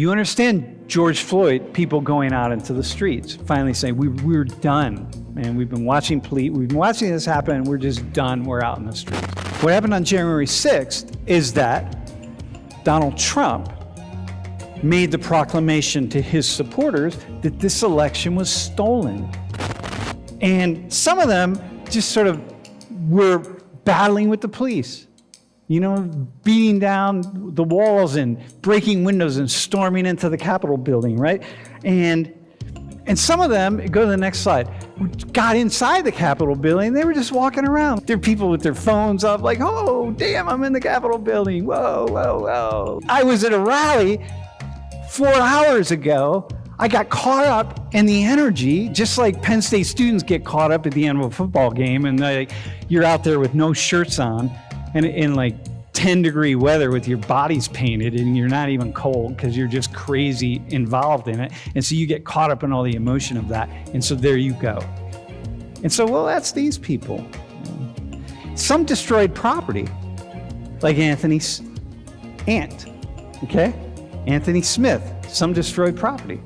You understand George Floyd, people going out into the streets, finally saying, we're done. And we've been watching this happen, and we're just done. We're out in the streets. What happened on January 6th is that Donald Trump made the proclamation to his supporters that this election was stolen. And some of them just sort of were battling with the police, beating down the walls and breaking windows and storming into the Capitol building, right? And some of them, go to the next slide, got inside the Capitol building. They were just walking around. There are people with their phones up like, oh, damn, I'm in the Capitol building. Whoa, whoa, whoa. I was at a rally 4 hours ago. I got caught up in the energy, just like Penn State students get caught up at the end of a football game, and you're out there with no shirts on and in like 10-degree weather with your body's painted and you're not even cold because you're just crazy involved in it. And so you get caught up in all the emotion of that. And so there you go. And so, well, that's these people. Some destroyed property, like Anthony's aunt, okay? Anthony Smith, some destroyed property,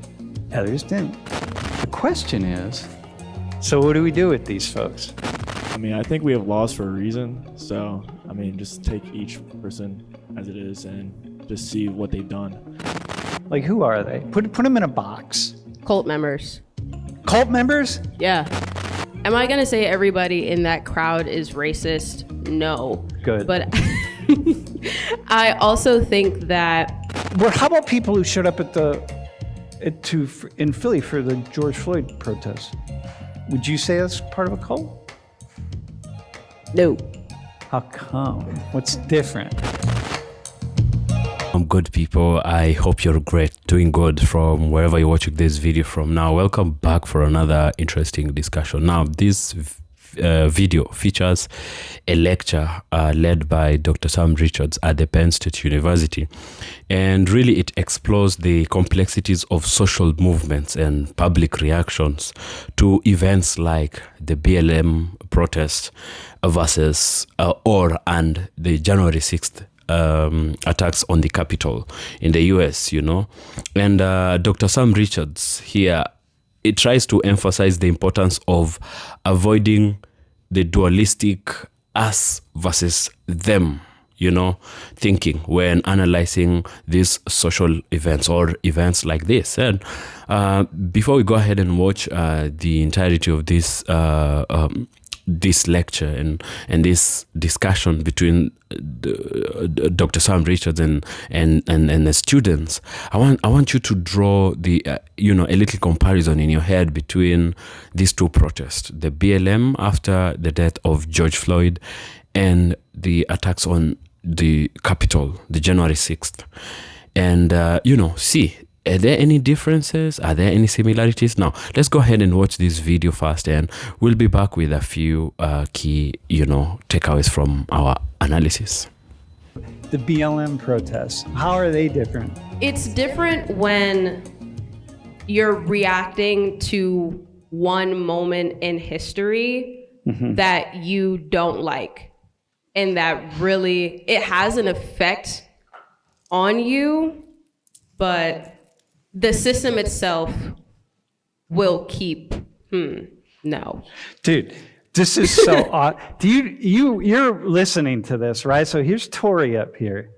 others didn't. The question is, so what do we do with these folks? I mean, I think we have laws for a reason. So, I mean, just take each person as it is and just see what they've done. Like, who are they? Put them in a box. Cult members. Cult members? Yeah. Am I going to say everybody in that crowd is racist? No. Good. But I also think that... Well, how about people who showed up in Philly for the George Floyd protests? Would you say that's part of a cult? No. How come? What's different? Good people, I hope you're great, doing good from wherever you're watching this video from. Now, welcome back for another interesting discussion. Now, this video features a lecture led by Dr. Sam Richards at the Penn State University, and really it explores the complexities of social movements and public reactions to events like the BLM protest versus and the January 6th attacks on the Capitol in the US, And Dr. Sam Richards here, it tries to emphasize the importance of avoiding the dualistic us versus them, thinking when analyzing these social events or events like this. And before we go ahead and watch the entirety of this lecture and this discussion between Dr. Sam Richards and the students, I want you to draw a little comparison in your head between these two protests, the BLM after the death of George Floyd and the attacks on the Capitol, the January 6th. And, see, are there any differences? Are there any similarities? Now, let's go ahead and watch this video first, and we'll be back with a few key, takeaways from our analysis. The BLM protests, how are they different? It's different when you're reacting to one moment in history that you don't like, and that really, it has an effect on you, but the system itself will keep, no. Dude, this is so odd. You're listening to this, right? So here's Tori up here.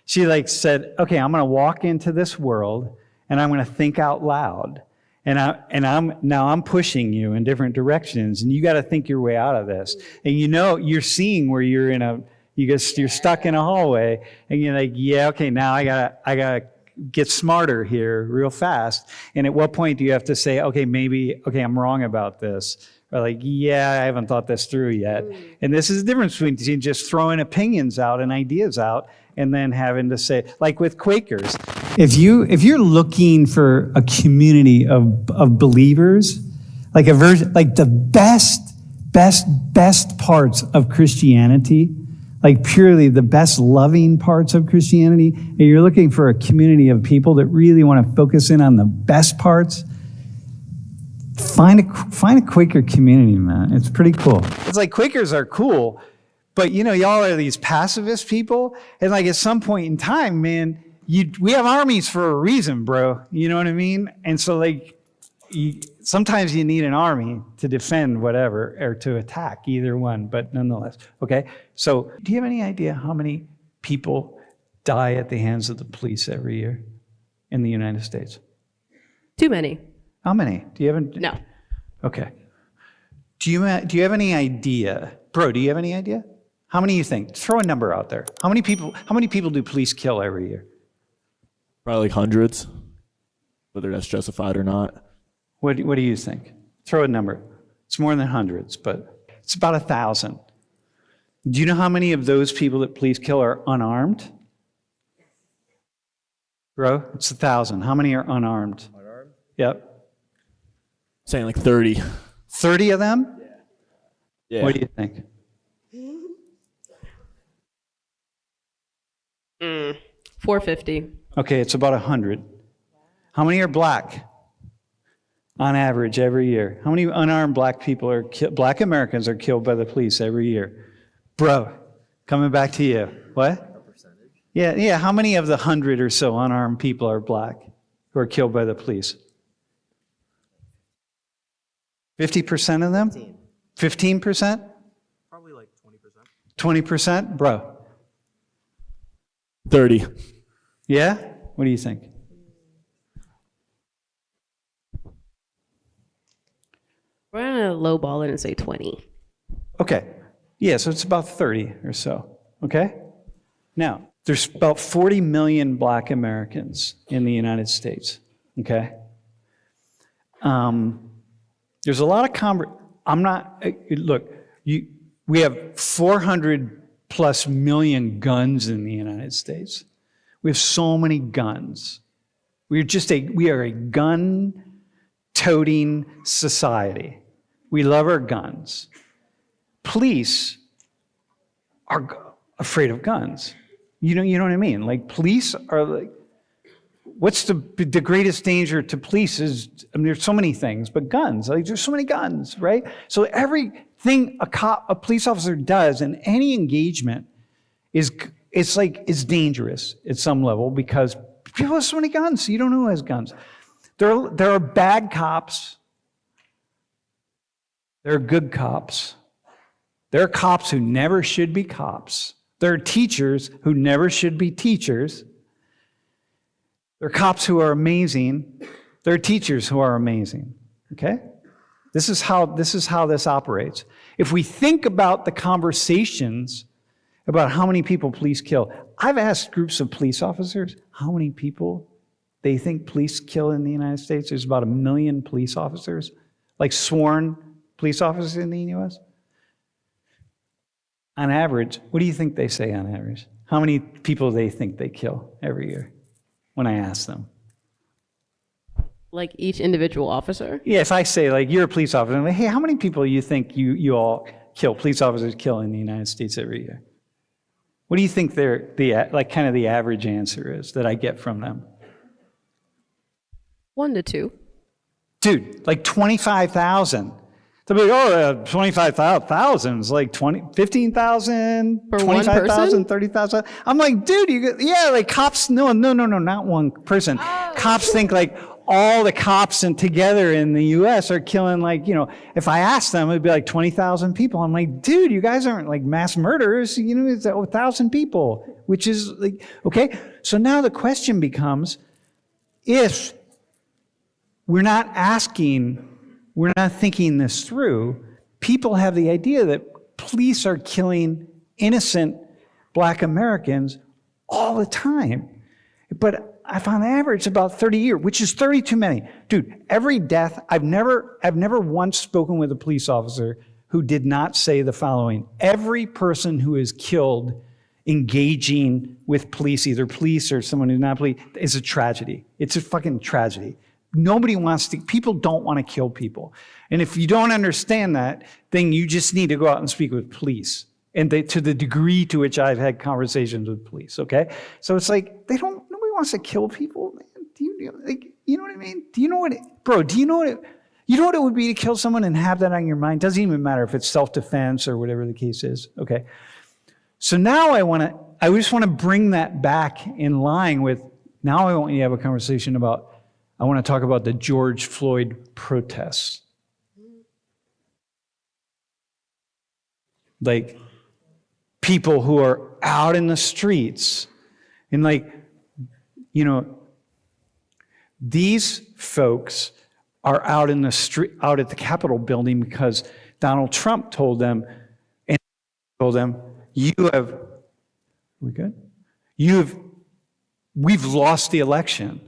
She said, okay, I'm going to walk into this world and I'm going to think out loud. And I'm pushing you in different directions, and you got to think your way out of this. And you're seeing where you're you're stuck in a hallway, and you're like, yeah, okay, now I gotta get smarter here real fast. And at what point do you have to say, okay, I'm wrong about this? Or yeah, I haven't thought this through yet. And this is the difference between just throwing opinions out and ideas out and then having to say, like with Quakers, if you're looking for a community of believers, like the best parts of Christianity, like purely the best loving parts of Christianity, and you're looking for a community of people that really want to focus in on the best parts, find a Quaker community, man. It's pretty cool. It's like Quakers are cool, but y'all are these pacifist people, and at some point in time, man, we have armies for a reason, bro. You know what I mean? And so like, sometimes you need an army to defend whatever or to attack, either one, but nonetheless. Okay, so do you have any idea how many people die at the hands of the police every year in the United States? Too many. How many? Do you have? No. Okay. Do you have any idea, bro? Do you have any idea? How many you think? Throw a number out there. How many people do police kill every year? Probably like hundreds, whether that's justified or not. What do you think? Throw a number. It's more than hundreds, but it's about 1,000. Do you know how many of those people that police kill are unarmed? Bro, it's 1,000. How many are unarmed? Unarmed? Yep. Saying like 30. 30 of them? Yeah. What do you think? 450. Okay, it's about 100. How many are black on average every year? How many unarmed black people black Americans are killed by the police every year? Bro, coming back to you. What? A percentage? Yeah. How many of the 100 or so unarmed people are black who are killed by the police? 50% of them? 15%? Probably like 20%. 20%? Bro. 30. Yeah? What do you think? We're gonna lowball it and say 20. Okay. Yeah, so it's about 30 or so. Okay? Now, there's about 40 million black Americans in the United States. Okay? There's a lot of we have 400 plus million guns in the United States. We have so many guns. We are a gun-toting society. We love our guns. Police are afraid of guns. You know what I mean? Like, police are like, what's the greatest danger to police is, there's so many things, but guns, like there's so many guns, right? So everything a police officer does in any engagement is dangerous at some level because people have so many guns. You don't know who has guns. There are bad cops. There are good cops. There are cops who never should be cops. There are teachers who never should be teachers. There are cops who are amazing. There are teachers who are amazing. Okay? This is how this operates. If we think about the conversations about how many people police kill, I've asked groups of police officers how many people they think police kill in the United States. There's about 1 million police officers, like sworn police officers in the U.S. On average, what do you think they say on average? How many people they think they kill every year when I ask them? Like each individual officer? Yeah, if I say, like, you're a police officer, I'm like, hey, how many people you think you all kill, police officers kill in the United States every year? What do you think the average answer is that I get from them? 1 to 2. Dude, like 25,000. They'll be like, 25,000 is like 15,000, For one 25,000, person? 30,000. I'm like, dude, like cops, no, not one person. Cops think like all the cops together in the U.S. are killing if I asked them, it'd be like 20,000 people. I'm like, dude, you guys aren't like mass murderers. It's 1,000 people, which is like, okay. So now the question becomes, if we're not thinking this through, people have the idea that police are killing innocent black Americans all the time. But on average, about 30 a year, which is 30 too many. Dude, every death, I've never once spoken with a police officer who did not say the following: every person who is killed engaging with police, either police or someone who's not police, is a tragedy. It's a fucking tragedy. People don't want to kill people. And if you don't understand that, then you just need to go out and speak with police. And to the degree to which I've had conversations with police, okay? So it's like, nobody wants to kill people, man. You know what I mean? You know what it would be to kill someone and have that on your mind? Doesn't even matter if it's self-defense or whatever the case is, okay? So now I just want to bring that back in line with Now I want you to have a conversation about, I want to talk about the George Floyd protests. Like people who are out in the streets and like, you know, these folks are out in the street, out at the Capitol building because Donald Trump told them, you have, we good? We've lost the election.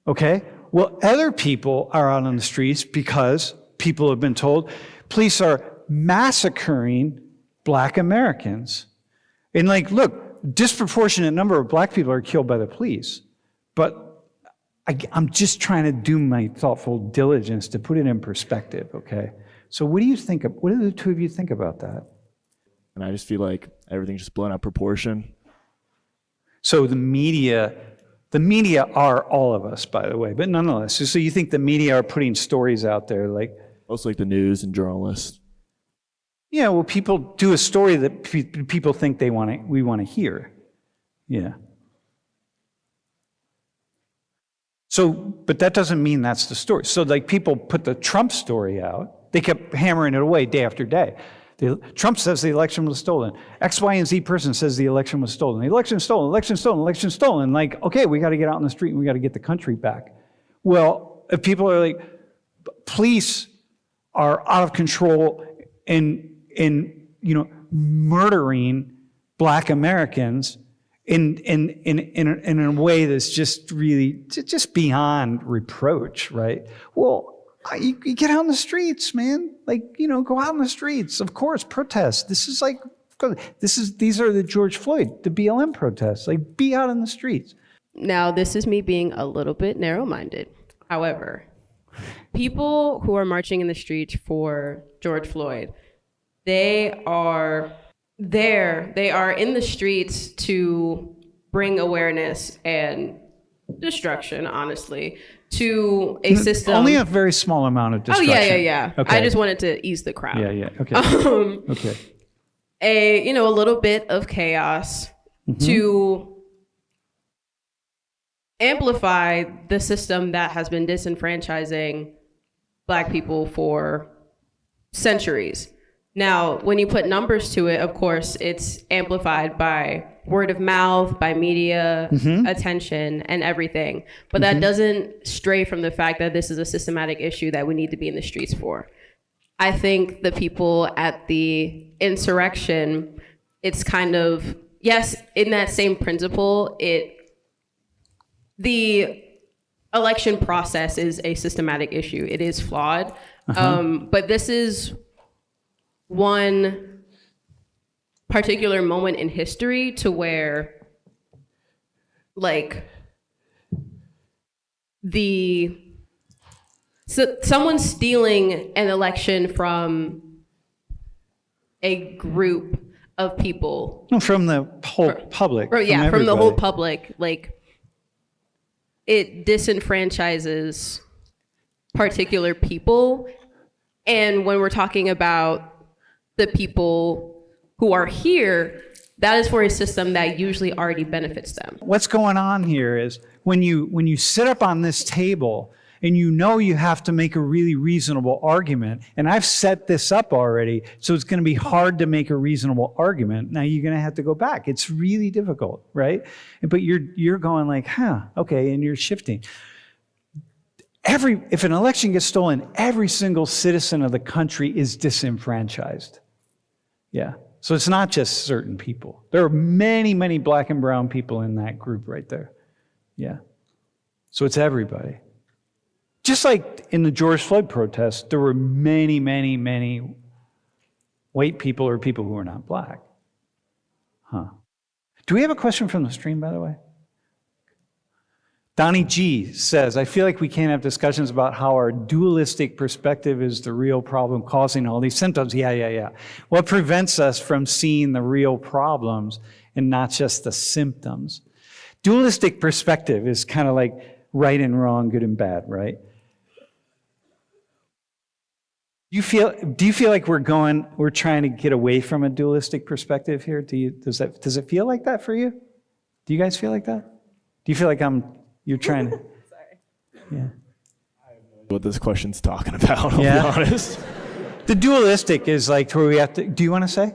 Okay? Well, other people are out on the streets because people have been told police are massacring Black Americans. And like, look, disproportionate number of Black people are killed by the police. But I'm just trying to do my thoughtful diligence to put it in perspective, okay? So what do you think, what do the two of you think about that? And I just feel like everything's just blown out of proportion. So the media are all of us, by the way, but nonetheless. So you think the media are putting stories out there like... Mostly like the news and journalists. Yeah, well, people do a story that people think we want to hear. Yeah. So, but that doesn't mean that's the story. So like people put the Trump story out. They kept hammering it away day after day. Trump says the election was stolen. X, Y, and Z person says the election was stolen. The election stolen, election stolen, election stolen. Like, okay, we got to get out in the street and we got to get the country back. Well, if people are like, police are out of control in murdering Black Americans in a way that's just really just beyond reproach, right? Well, you get out in the streets, man. Like, go out in the streets. Of course, protest. These are the George Floyd, the BLM protests. Like, be out in the streets. Now, this is me being a little bit narrow-minded. However, people who are marching in the streets for George Floyd, they are there. They are in the streets to bring awareness and destruction, honestly, to a system. Only a very small amount of destruction. Oh, yeah. Okay. I just wanted to ease the crowd. Yeah. Okay. Okay. A little bit of chaos to amplify the system that has been disenfranchising Black people for centuries. Now, when you put numbers to it, of course, it's amplified by word of mouth, by media attention and everything. But that doesn't stray from the fact that this is a systematic issue that we need to be in the streets for. I think the people at the insurrection, it's kind of, yes, in that same principle, the election process is a systematic issue. It is flawed. But this is one particular moment in history to where, like, someone stealing an election from a group of people. No, from the whole public. From the whole public. Like, it disenfranchises particular people. And when we're talking about the people who are here, that is for a system that usually already benefits them. What's going on here is when you sit up on this table and you have to make a really reasonable argument, and I've set this up already, so it's going to be hard to make a reasonable argument. Now you're going to have to go back. It's really difficult, right? But you're going like, okay, and you're shifting. If an election gets stolen, every single citizen of the country is disenfranchised. Yeah. So it's not just certain people. There are many, many Black and brown people in that group right there. Yeah. So it's everybody. Just like in the George Floyd protests, there were many, many, many white people or people who are not Black. Do we have a question from the stream, by the way? Donnie G says, I feel like we can't have discussions about how our dualistic perspective is the real problem causing all these symptoms. Yeah. What prevents us from seeing the real problems and not just the symptoms? Dualistic perspective is kind of like right and wrong, good and bad, right? Do you feel like we're trying to get away from a dualistic perspective here? Does it feel like that for you? Do you guys feel like that? Do you feel like you're trying to? Yeah. What this question's talking about, I'll Yeah. be honest. The dualistic is like where we have to, do you want to say?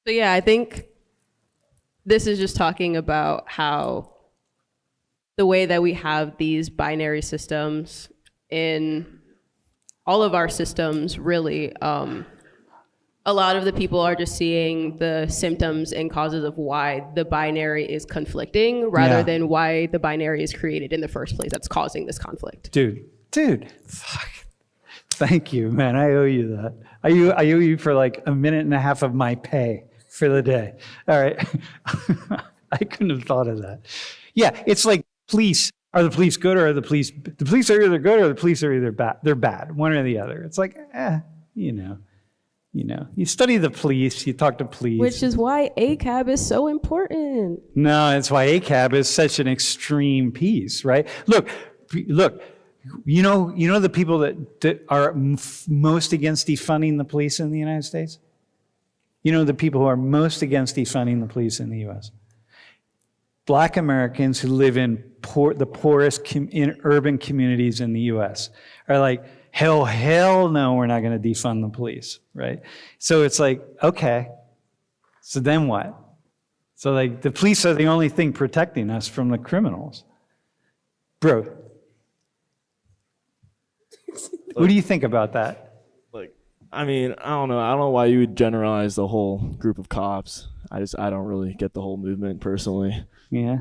So yeah, I think this is just talking about how the way that we have these binary systems in all of our systems, really, a lot of the people are just seeing the symptoms and causes of why the binary is conflicting rather Yeah. than why the binary is created in the first place that's causing this conflict. Dude, fuck. Thank you, man. I owe you that. I owe you for like a minute and a half of my pay for the day. All right. I couldn't have thought of that. Yeah, it's like police. Are the police good or are the police are either good or the police are either bad. They're bad, one or the other. It's like, you know. You study the police, you talk to police. Which is why ACAB is so important. No, that's why ACAB is such an extreme piece, right? Look, you know the people that are most against defunding the police in the United States? You know the people who are most against defunding the police in the U.S.? Black Americans who live in the poorest in urban communities in the U.S. are like, hell no, we're not going to defund the police, right? So it's like, okay, so then what? So like the police are the only thing protecting us from the criminals. Bro, what do you think about that? Like, I mean, I don't know. I don't know why you would generalize the whole group of cops. I don't really get the whole movement personally. Yeah,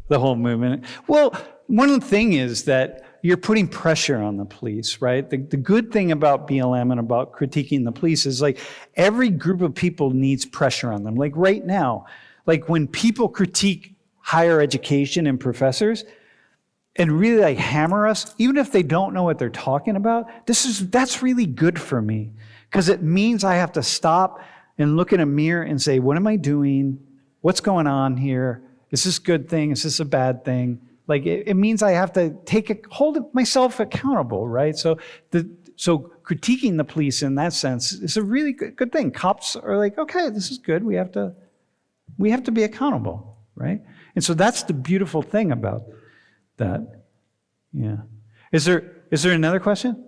the whole movement. Well, one thing is that you're putting pressure on the police, right? The good thing about BLM and about critiquing the police is like every group of people needs pressure on them. Like right now, like when people critique higher education and professors and really like hammer us, even if they don't know what they're talking about, that's really good for me because it means I have to stop and look in a mirror and say, what am I doing? What's going on here? Is this a good thing? Is this a bad thing? Like it means I have to hold myself accountable, right? So critiquing the police in that sense is a really good thing. Cops are like, okay, this is good. We have to be accountable, right? And so that's the beautiful thing about that. Yeah. Is there another question?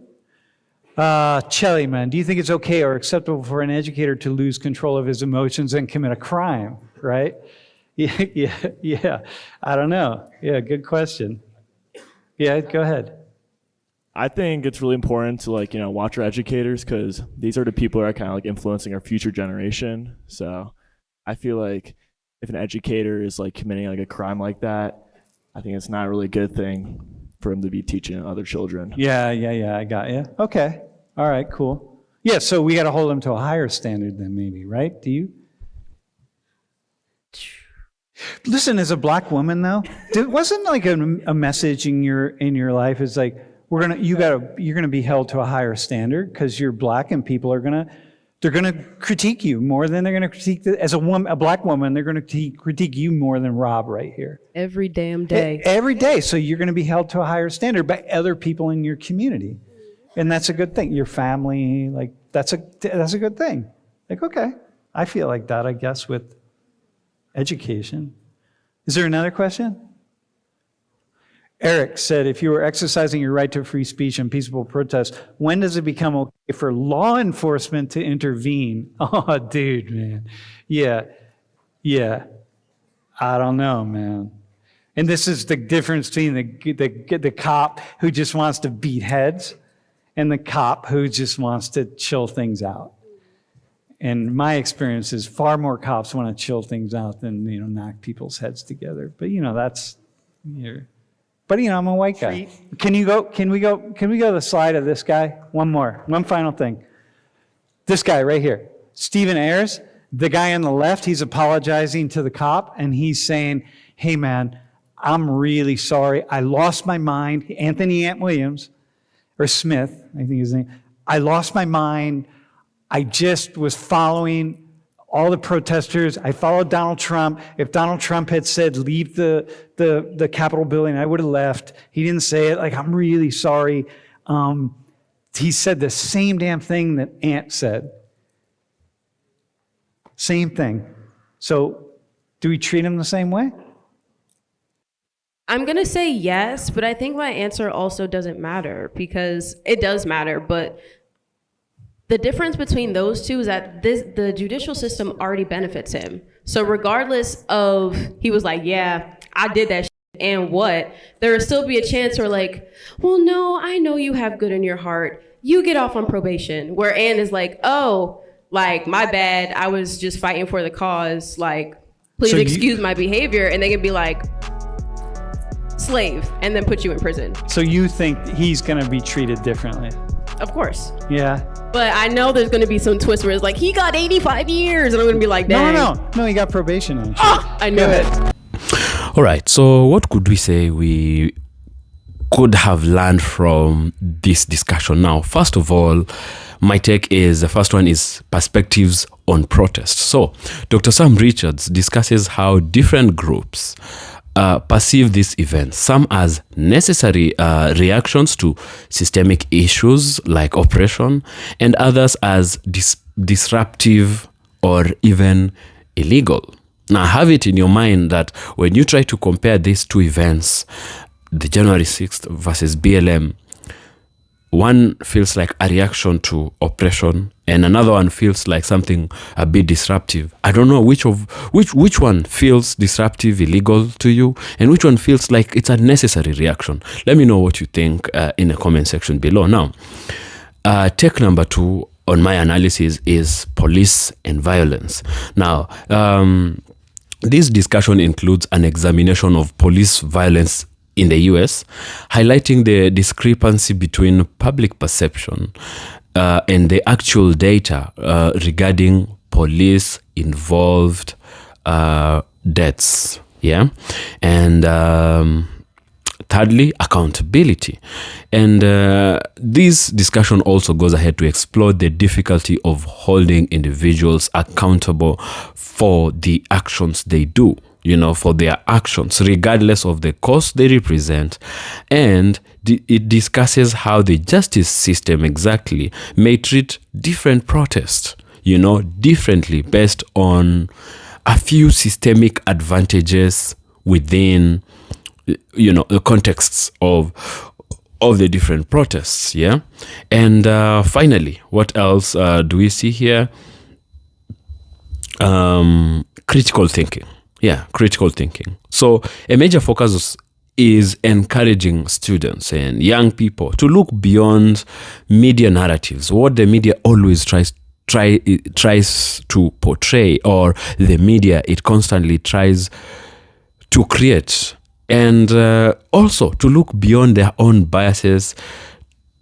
Chelly, man, do you think it's okay or acceptable for an educator to lose control of his emotions and commit a crime, right? Yeah. I don't know. Yeah, good question. Yeah, go ahead. I think it's really important to watch our educators because these are the people that are kind of like influencing our future generation. So I feel like if an educator is like committing like a crime like that, I think it's not really a good thing for him to be teaching other children. Yeah, I got you. Okay. All right, cool. Yeah, so we got to hold them to a higher standard then maybe, right? Do you? Listen, as a black woman though, wasn't like a message in your life is like you're gonna be held to a higher standard because you're black and people are they're gonna critique you more than they're gonna critique as a black woman, they're gonna critique you more than Rob right here. Every damn day. Every day. So you're gonna be held to a higher standard by other people in your community. And that's a good thing. Your family, like that's a good thing. Like, okay, I feel like that, I guess, with education. Is there another question? Eric said, if you were exercising your right to free speech and peaceful protest, when does it become okay for law enforcement to intervene? Oh, dude, man. Yeah. I don't know, man. And this is the difference between the cop who just wants to beat heads and the cop who just wants to chill things out. And my experience is far more cops want to chill things out than, knock people's heads together. But, that's, but, I'm a white guy. Can we go to the slide of this guy? One final thing. This guy right here, Stephen Ayers, the guy on the left, he's apologizing to the cop and he's saying, hey man, I'm really sorry. I lost my mind. Anthony Ant Williams, or Smith, I think his name. I lost my mind. I just was following all the protesters. I followed Donald Trump. If Donald Trump had said, leave the Capitol building, I would have left. He didn't say it. Like, I'm really sorry. He said the same damn thing that Ant said. Same thing. So Do we treat them the same way? I'm going to say yes, but I think my answer also doesn't matter because it does matter. But the difference between those two is that the judicial system already benefits him. So regardless of, he was like, yeah, I did that shit, and what, there will still be a chance where like, well, no, I know you have good in your heart. You get off on probation. Where Ann is like, oh, like, my bad. I was just fighting for the cause. Like, please excuse my behavior. And they can be like, slave, and then put you in prison. So you think he's going to be treated differently? Of course. Yeah. But I know there's going to be some twist where it's like, he got 85 years. And I'm going to be like, dang. No, he got probation. And shit. Oh, I knew it. All right, so what could we say we could have learned from this discussion? Now, first of all, my take is, the first one is perspectives on protest. So Dr. Sam Richards discusses how different groups perceive these events, some as necessary reactions to systemic issues like oppression, and others as disruptive or even illegal. Now, have it in your mind that when you try to compare these two events, the January 6th versus BLM, one feels like a reaction to oppression and another one feels like something a bit disruptive. I don't know which one feels disruptive, illegal to you, and which one feels like it's a necessary reaction. Let me know what you think in the comment section below. Now, take number 2 on my analysis is police and violence. Now, this discussion includes an examination of police violence in the US, highlighting the discrepancy between public perception and the actual data regarding police-involved deaths. Yeah, and thirdly, accountability. And this discussion also goes ahead to explore the difficulty of holding individuals accountable for the actions they do, for their actions, regardless of the cause they represent. And it discusses how the justice system exactly may treat different protests, differently based on a few systemic advantages within the contexts of the different protests. Yeah. And finally, what else do we see here? Critical thinking. Yeah, critical thinking. So a major focus is encouraging students and young people to look beyond media narratives, what the media always tries to portray, or the media it constantly tries to create, and also to look beyond their own biases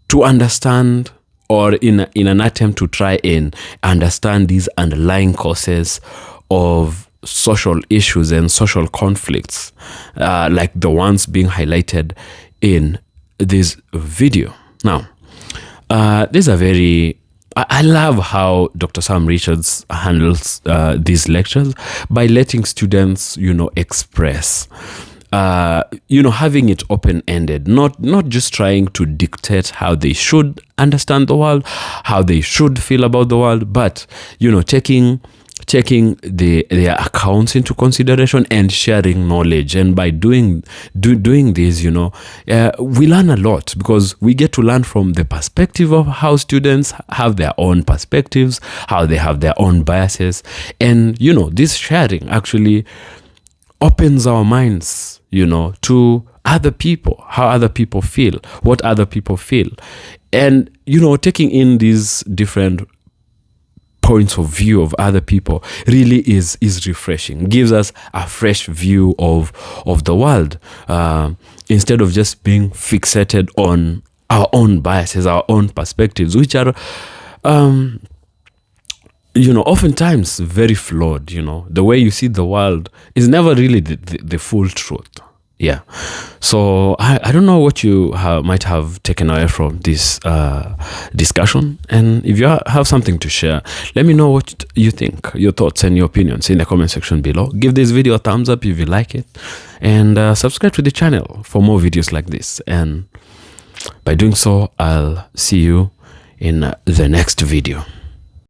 to understand, or in an attempt to try and understand these underlying causes of social issues and social conflicts, like the ones being highlighted in this video. Now, these are very... I love how Dr. Sam Richards handles these lectures by letting students, express, having it open-ended, not just trying to dictate how they should understand the world, how they should feel about the world, but, taking their accounts into consideration and sharing knowledge. And by doing this, we learn a lot, because we get to learn from the perspective of how students have their own perspectives, how they have their own biases. And, this sharing actually opens our minds, to other people, how other people feel, what other people feel. And, taking in these different points of view of other people really is refreshing, gives us a fresh view of the world, instead of just being fixated on our own biases, our own perspectives, which are oftentimes very flawed. The way you see the world is never really the full truth. Yeah. So I don't know what you might have taken away from this discussion. And if you have something to share, let me know what you think, your thoughts and your opinions in the comment section below. Give this video a thumbs up if you like it. And subscribe to the channel for more videos like this. And by doing so, I'll see you in the next video.